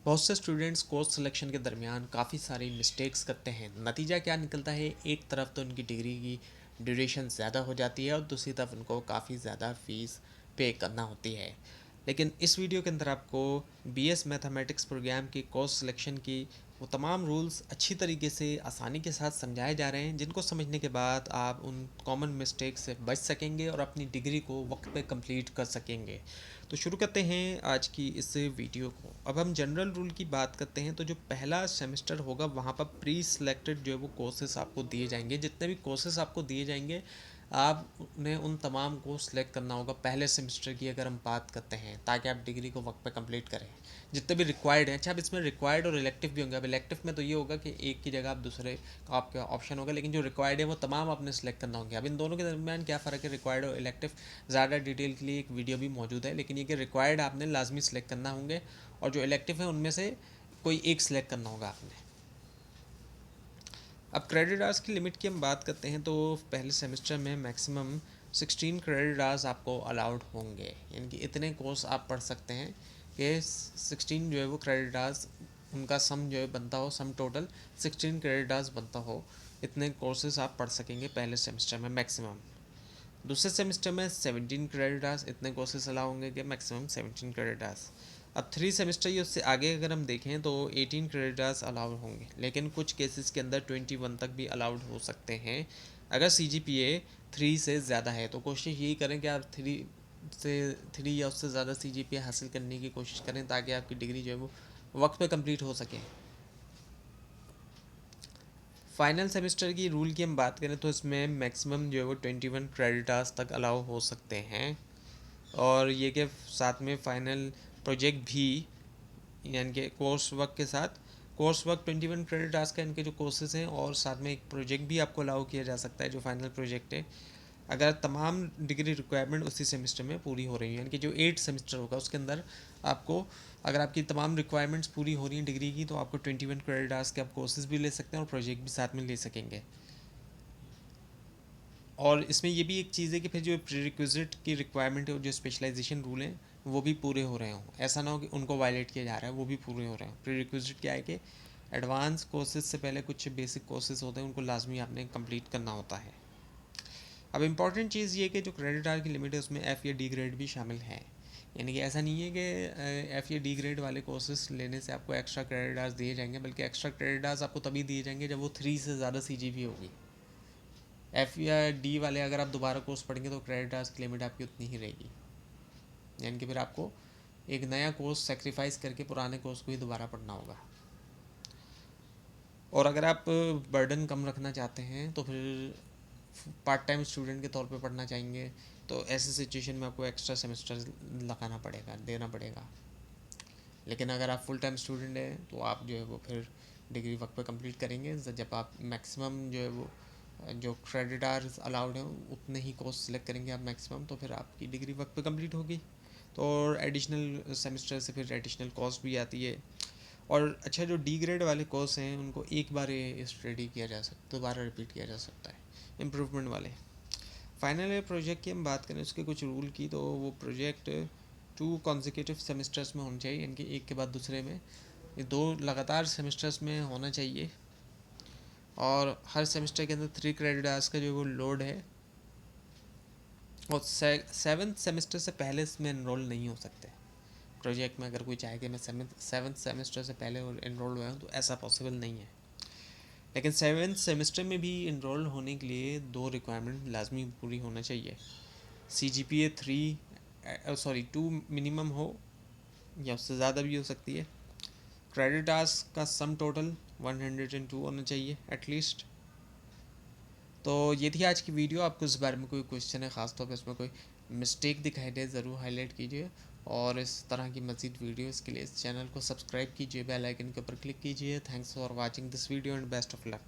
बहुत से students course selection के दरमियान काफ़ी सारी मिस्टेक्स करते हैं। नतीजा क्या निकलता है, एक तरफ तो उनकी डिग्री की ड्यूरेशन ज़्यादा हो जाती है और दूसरी तरफ उनको काफ़ी ज़्यादा फ़ीस पे करना होती है। लेकिन इस वीडियो के अंदर आपको बीएस मैथमेटिक्स प्रोग्राम की कोर्स सिलेक्शन की वो तमाम रूल्स अच्छी तरीके से आसानी के साथ समझाए जा रहे हैं, जिनको समझने के बाद आप उन कॉमन मिस्टेक से बच सकेंगे और अपनी डिग्री को वक्त पे कंप्लीट कर सकेंगे। तो शुरू करते हैं आज की इस वीडियो को। अब हम जनरल रूल की बात करते हैं। तो जो पहला सेमेस्टर होगा वहाँ पर प्री सिलेक्टेड जो है वो कोर्सेज आपको दिए जाएंगे। जितने भी कोर्सेज आपको दिए जाएंगे आपने उन तमाम को सिलेक्ट करना होगा पहले सेमेस्टर की, अगर हम बात करते हैं, ताकि आप डिग्री को वक्त पे कंप्लीट करें। जितने भी रिक्वायर्ड हैं, अच्छा अब इसमें रिक्वायर्ड और इलेक्टिव भी होंगे। अब इलेक्टिव में तो ये होगा कि एक की जगह आप दूसरे का आपका ऑप्शन होगा, लेकिन जो रिक्वायर्ड है वो तमाम आपने सेलेक्ट करना होंगे। अब इन दोनों के दरमियान क्या फ़र्क है, रिक्वायर्ड और इलेक्टिव, ज़्यादा डिटेल के लिए एक वीडियो भी मौजूद है, लेकिन ये कि रिक्वायर्ड आपने लाजमी सेलेक्ट करना होंगे और जो इलेक्टिव है उनमें से कोई एक सिलेक्ट करना होगा आपने। अब क्रेडिट आवर्स की लिमिट की हम बात करते हैं तो पहले सेमेस्टर में मैक्सिमम 16 क्रेडिट आवर्स आपको अलाउड होंगे, यानी कि इतने कोर्स आप पढ़ सकते हैं कि 16 जो है वो क्रेडिट आवर्स उनका सम जो है बनता हो, सम टोटल 16 क्रेडिट आवर्स बनता हो। इतने कोर्सेज आप पढ़ सकेंगे पहले सेमेस्टर में मैक्सिमम। दूसरे सेमेस्टर में 17 क्रेडिट आवर्स इतने कोर्सेज अलाउ होंगे कि मैक्सिमम 17 क्रेडिट आवर्स। अब 3 सेमेस्टर या उससे आगे अगर हम देखें तो 18 क्रेडिट आवर्स अलाउड होंगे, लेकिन कुछ केसेस के अंदर 21 तक भी अलाउड हो सकते हैं। अगर सी जी पी ए 3 से ज़्यादा है तो कोशिश यही करें कि आप 3 या उससे ज़्यादा सी जी पी ए हासिल करने की कोशिश करें, ताकि आपकी डिग्री जो है वो वक्त पे कंप्लीट हो सके। फाइनल सेमेस्टर की रूल की हम बात करें तो इसमें मैक्सिमम जो है वो 21 क्रेडिट आवर्स तक अलाउ हो सकते हैं। और ये कि साथ में फ़ाइनल प्रोजेक्ट भी, यानी कि कोर्स वर्क के साथ, कोर्स वर्क 21 क्रेडिट आवर्स का इनके जो कोर्सेज हैं, और साथ में एक प्रोजेक्ट भी आपको अलाउ किया जा सकता है जो फाइनल प्रोजेक्ट है, अगर तमाम डिग्री रिक्वायरमेंट उसी सेमेस्टर में पूरी हो रही हैं। यानी कि जो 8 सेमेस्टर होगा उसके अंदर आपको, अगर आपकी तमाम रिक्वायरमेंट्स पूरी हो रही हैं डिग्री की, तो आपको 21 क्रेडिट आवर्स के आप कोर्सेज भी ले सकते हैं और प्रोजेक्ट भी साथ में ले सकेंगे। और इसमें ये भी एक चीज़ है कि फिर जो प्री रिक्विजिट की रिक्वायरमेंट है और जो स्पेशलाइजेशन रूल हैं वो भी पूरे हो रहे हों। ऐसा ना हो कि उनको वायलेट किया जा रहा है, वो भी पूरे हो रहे हैं। प्री रिक्विजिट क्या है कि एडवांस कोर्सेज से पहले कुछ बेसिक कोर्सेज होते हैं, उनको लाजमी आपने कंप्लीट करना होता है। अब इम्पॉर्टेंट चीज़ ये कि जो क्रेडिट आवर की लिमिट है उसमें एफ़ या डी ग्रेड भी शामिल है। यानी कि ऐसा नहीं है कि एफ़ या डी ग्रेड वाले कोर्सेज लेने से आपको एक्स्ट्रा क्रेडिट आवर्स दिए जाएंगे, बल्कि एक्स्ट्रा क्रेडिट आवर्स आपको तभी दिए जाएंगे जब वो 3 से ज़्यादा सी जी पी होगी। एफ़ या डी वाले अगर आप दोबारा कोर्स पढ़ेंगे तो क्रेडिट आवर्स की लिमिट आपकी उतनी ही रहेगी, यानी कि फिर आपको एक नया कोर्स सेक्रीफाइस करके पुराने कोर्स को ही दोबारा पढ़ना होगा। और अगर आप बर्डन कम रखना चाहते हैं तो फिर पार्ट टाइम स्टूडेंट के तौर पे पढ़ना चाहेंगे, तो ऐसे सिचुएशन में आपको एक्स्ट्रा सेमेस्टर लगाना पड़ेगा, देना पड़ेगा। लेकिन अगर आप फुल टाइम स्टूडेंट हैं तो आप जो है वो फिर डिग्री वक्त पे कंप्लीट करेंगे जब आप मैक्सिमम जो है वो जो क्रेडिट आवर्स अलाउड हैं उतने ही कोर्स सेलेक्ट करेंगे आप मैक्सिमम, तो फिर आपकी डिग्री वक्त पे कंप्लीट होगी। तो और एडिशनल सेमेस्टर से फिर एडिशनल कॉस्ट भी आती है। और अच्छा, जो डी ग्रेड वाले कोर्स हैं उनको एक बार स्टडी किया जा सकता, दोबारा रिपीट किया जा सकता है, इम्प्रूवमेंट वाले। फाइनल ईयर प्रोजेक्ट की हम बात करें उसके कुछ रूल की, तो वो प्रोजेक्ट 2 कॉन्जिक्यूटिव सेमेस्टर्स में होना चाहिए, यानी कि एक के बाद दूसरे में, ये 2 लगातार सेमेस्टर्स में होना चाहिए। और हर सेमेस्टर के अंदर 3 क्रेडिट आवर्स का जो वो लोड है, और 7th सेमेस्टर से पहले इसमें इनरोल नहीं हो सकते प्रोजेक्ट में। अगर कोई चाहे कि मैं 7th सेमेस्टर से पहले इनरोल हुआ हूँ तो ऐसा पॉसिबल नहीं है। लेकिन 7th सेमेस्टर में भी इनरोल होने के लिए 2 रिक्वायरमेंट लाजमी पूरी होना चाहिए। सी जी पी ए 2 मिनिमम हो, या उससे ज़्यादा भी हो सकती है। क्रेडिट आवर्स का सम टोटल 102 होना चाहिए एटलीस्ट। तो ये थी आज की वीडियो। आपको इस बारे में कोई क्वेश्चन है, ख़ासतौर पर इसमें कोई मिस्टेक दिखाई दे, ज़रूर हाईलाइट कीजिए। और इस तरह की मज़ीद वीडियोज़ के लिए इस चैनल को सब्सक्राइब कीजिए, बेल आइकन के ऊपर क्लिक कीजिए। Thanks for watching this video and best of luck.